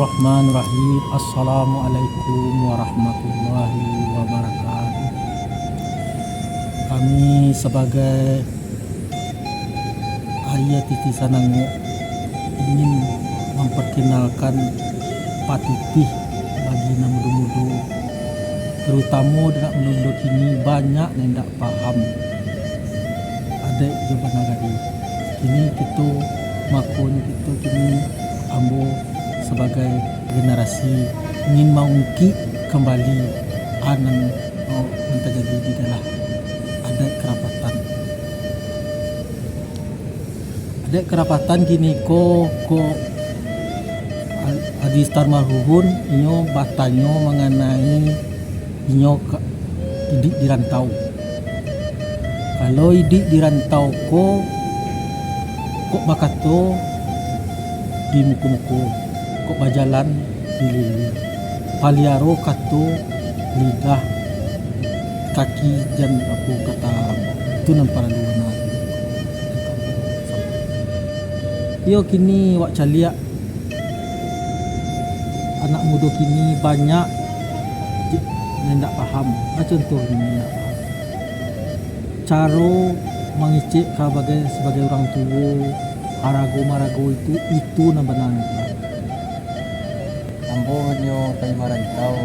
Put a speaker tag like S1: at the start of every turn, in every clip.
S1: Bismillahirrahmanirrahim. Assalamualaikum warahmatullahi wabarakatuh. Kami sebagai ayah Titi Sanango ingin memperkenalkan patutih bagi muda-muda, terutama dengan muda kini banyak yang tak paham adik Jawa Nagari. Kini kita makanya kita kini ambo sebagai generasi ingin mengungkit kembali anang yang terjadi di dalam adat kerapatan. Adat kerapatan kini ko Adi Star Marhuhun inyo batanyo mengenai inyo idik di rantau. Kalau idik di rantau ko bakato di muku-muku, kok bajalan di lili, paliaro kato lidah kaki dan aku kata itu nampak luana. Yo kini wak calia anak muda kini banyak yang tak paham. Contohnya tak paham cara mengicik sebagai orang tua, arago-marago itu namanya.
S2: Ambo nyo kay marantau,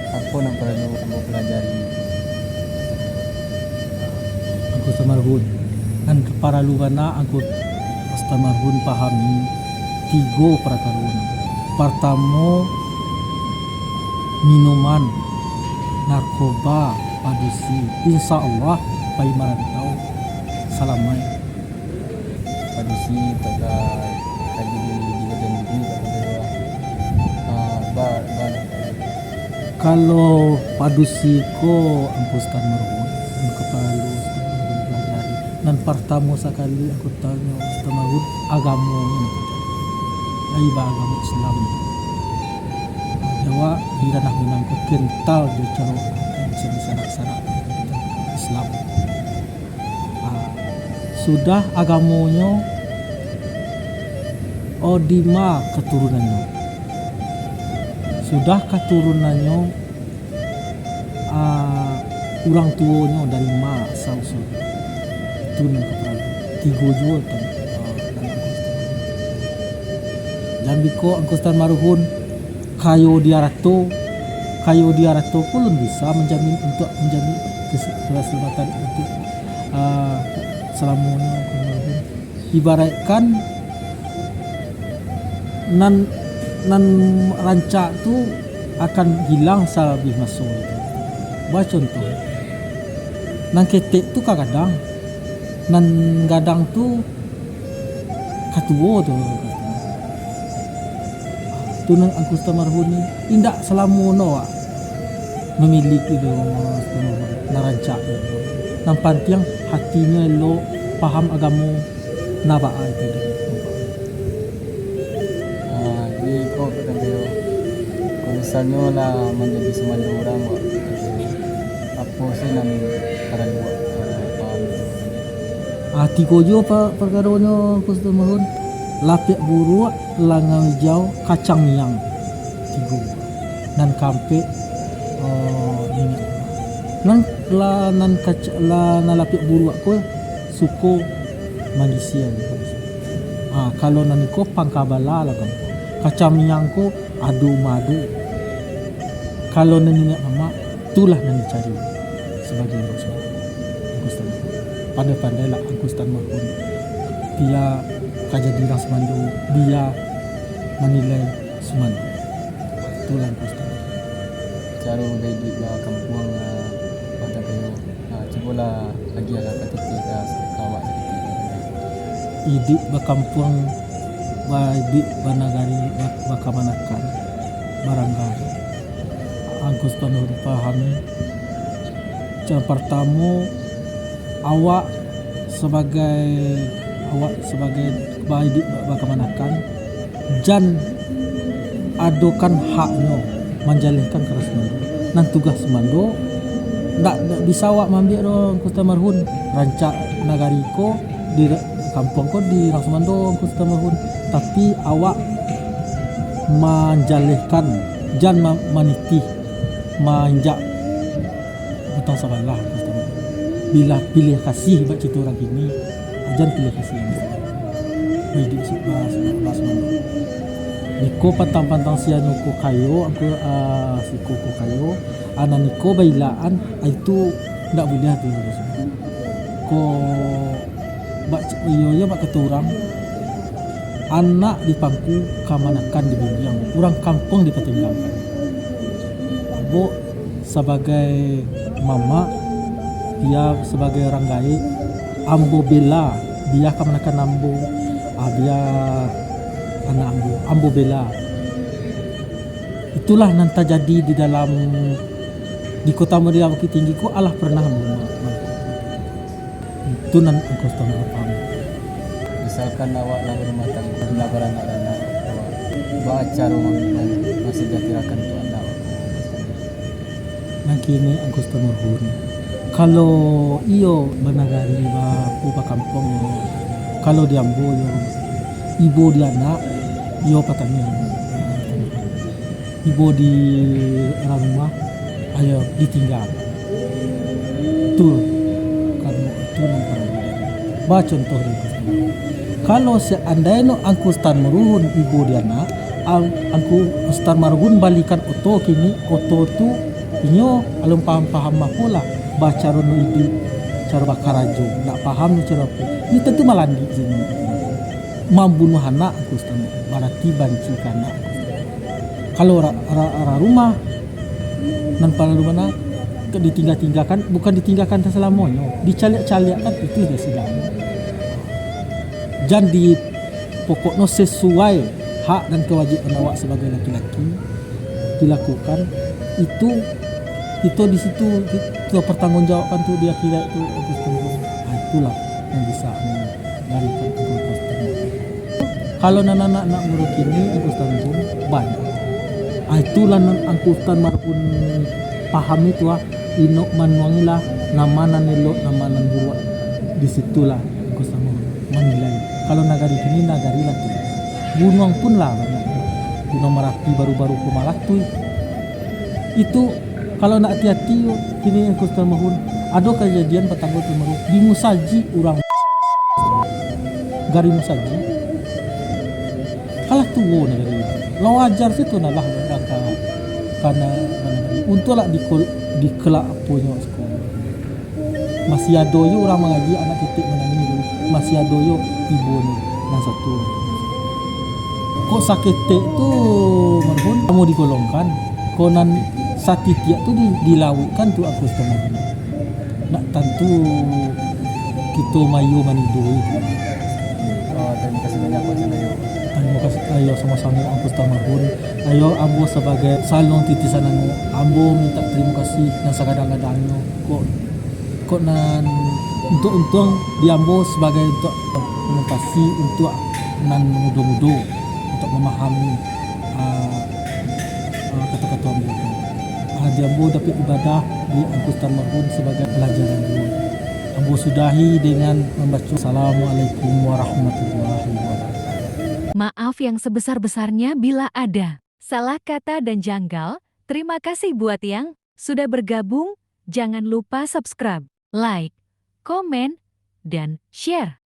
S2: ako nang perlu ambo pelajari.
S1: Aku samarhun, dan para luwana aku samarhun pahami tiga perkara. Pertama, minuman, narkoba, padusi. Insya Allah pai marantau salamai.
S2: Padusi pada kaji di badan ini
S1: kalau padusi ko aku samarhun kepalu pelajari. Dan pertama sekali aku tanya samarhun agamanya apa? Agama Islam. Jawa di ranah Minang ko kental dia cara sana Islam. Sudah agamanya Odima keturunannya. Sudah keturunannya orang tuanya dari ma asal itu nang kepala tiga jual kan. Jambiko angkustan maruhun kayo diarato pun bisa menjamin keselamatan untuk selamanya. Ibaratkan nan rancak tu akan hilang salabih masuk. Buat contoh, nan ketek tu kadang nan gadang tu katuo tu. Tu nang angkus tamarhun indak selamono memiliki narancak nang pantiang hatinya lo paham agama naba itu.
S2: Di ko kadang kalau misalnya lah menjadi semanda orang apa sih nami perlu paham.
S1: Tiga jo perkaranya angkus tamarhun lapik buruk, langang hijau, kacang yang tiga dan kampe ini nan lapik buruk ko suko magisian. Kalau nan ko pangkabala lah kan kacang yang ko adu madu. Kalau nan ini ama itulah nan dicari sebagai rasul angkustan. Pandai-pandai lah angkustan mahun dia kajadiran semando, dia menilai semando. Itulah angkustan.
S2: Cara di kampung pada kayo cobalah lagi ada ketika kawak ketika
S1: Idik bakampung idik banagari bakamanakan barangkali angkustan pahami. Yang pertama awak sebagai idik bakamanakan jan adokan haknya menjalankan keras mando. Nan tugas mando ndak bisa awak mambil dong kustamarhun rancak nagariko di kampung ko di Rasmando kustamarhun, tapi awak menjalihkan jan manitih manjak utang sabalah bila pilih kasih bak kita orang ini jan pilih kasih jadi sebab niko pantang sianu ko kayo aku siko ko kayo ana niko bailaan itu ndak boleh tu ko bak iyo bak keturang anak di pangku kamanakan di bimbing orang kampung dipertinggalkan bu sebagai mama dia sebagai orang gaib ambo bela dia kamanakan ambo dia anak ambo bela itulah nanti jadi di dalam di kota Muria Bukit Tinggi ku Allah pernah itu nan angkos tamu paham
S2: Misalkan awak lah rumah tangga, nak beranak-anak, awak baca rumah masih jatirakan tu anak.
S1: Nang kini angkos tamurhun. Kalau iyo banagari ba pupa kampung yo, kalau diambo yo, ibu di anak, iyo patangnya. Ibu di rumah, ayo ditinggal. Tuh, kan itu nampak. Ba contoh ni. Kalau seandainya angku stan meruhun ibu dia nak, angku stan meruhun balikan oto kini oto tu inyo alum paham makulah baca rono idi cara bakarajo nak paham cara apa ini tentu malandi sini membunuh anak angku stan berarti banci kana kalau rumah nan pala rumah ditinggalkan bukan ditinggalkan selamanya dicaliak-caliakkan itu dia sedang jangan di pokoknya sesuai hak dan kewajiban awak sebagai laki-laki dilakukan itu di situ itu pertanggungjawabkan tuh dia kira itu itulah yang bisa menggalikan keputusan. Kalau anak-anak nak nguruk ini angkutan pun banyak. Itulah angkutan marpun paham itu inok manuangilah namanan elok namanan buruak disitulah angkutan menilai. Kalau nagari ini nagari lah tuh. Gunung pun lah banyak. Gunung Merapi baru-baru kemalah tuh. Itu kalau nak hati-hati kini aku mahun. Ada kejadian petanggal Timaru di Musaji orang gari Musaji. Kalah tuh nagari. Lo ajar situ nalah mereka karena untunglah di kelak punya sekolah. Masih ada yo orang mengaji anak titik menangis dulu. Masih ada yo ibu ni dan satu. Kok sakit tu marhum kamu digolongkan. Konan sakit tu dilawukan tu aku setengah. Nak tentu kita mayu manidoi.
S2: Oh, terima kasih banyak Pak Sandayo.
S1: Terima kasih ayo sama-sama aku setengah. Ayo ambo sebagai salong titisan ambo minta terima kasih dan sakadang-kadangnya kok nan untuk diambo sebagai untuk mengatasi untuk nan mudo-mudo untuk memahami kata-kata ambo itu. Diambo dapat ibadah di angkutan marhum sebagai pelajaran dulu. Ambo sudahi dengan membaca Assalamualaikum warahmatullahi wabarakatuh.
S3: Maaf yang sebesar-besarnya bila ada salah kata dan janggal. Terima kasih buat yang sudah bergabung. Jangan lupa subscribe, like, komen, dan share.